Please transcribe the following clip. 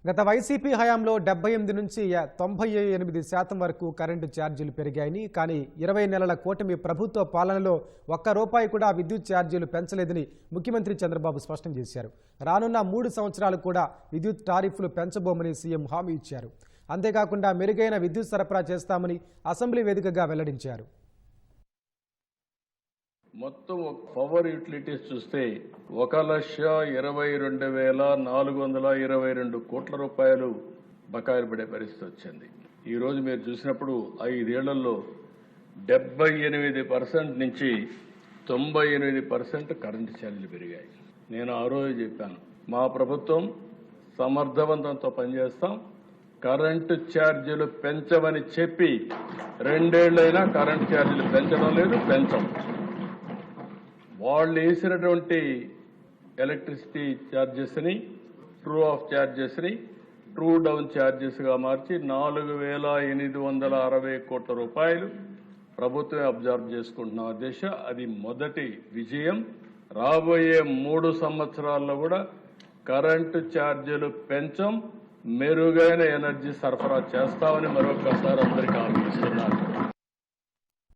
గత వైసీపీ హయాంలో 78 నుంచి 98% వరకు కరెంటు ఛార్జీలు పెరిగాయని, కానీ 20 నెలల కూటమి ప్రభుత్వ పాలనలో ఒక్క రూపాయి కూడా విద్యుత్ ఛార్జీలు పెంచలేదని ముఖ్యమంత్రి చంద్రబాబు స్పష్టం చేశారు. రానున్న 3 సంవత్సరాలు కూడా విద్యుత్ టారిఫ్లు పెంచబోమని సీఎం హామీ ఇచ్చారు. అంతేకాకుండా మెరుగైన విద్యుత్ సరఫరా చేస్తామని అసెంబ్లీ వేదికగా వెల్లడించారు. మొత్తం పవర్ యూటిలిటీస్ చూస్తే 1,22,422 కోట్ల రూపాయలు బకాయిలు పడే పరిస్థితి వచ్చింది. ఈ రోజు మీరు చూసినప్పుడు 5 ఏళ్లలో 78% నుంచి 98% కరెంటు ఛార్జీలు పెరిగాయి. నేను ఆ రోజు చెప్పాను, మా ప్రభుత్వం సమర్థవంతంతో పనిచేస్తాం, కరెంటు ఛార్జీలు పెంచమని చెప్పి 2 ఏళ్లైనా కరెంటు ఛార్జీలు పెంచడం లేదు, పెంచం. వాళ్ళు వేసినటువంటి ఎలక్ట్రిసిటీ ఛార్జెస్ని, ట్రూ ఆఫ్ ఛార్జెస్ని ట్రూ డౌన్ ఛార్జెస్గా మార్చి 4,860 కోట్ల రూపాయలు ప్రభుత్వం అబ్జర్వ్ చేసుకుంటున్న దిశ. అది మొదటి విజయం. రాబోయే 3 సంవత్సరాల్లో కూడా కరెంటు ఛార్జీలు పెంచం, మెరుగైన ఎనర్జీ సరఫరా చేస్తామని మరొకసారి అందరికీ హామీ ఇస్తున్నాను.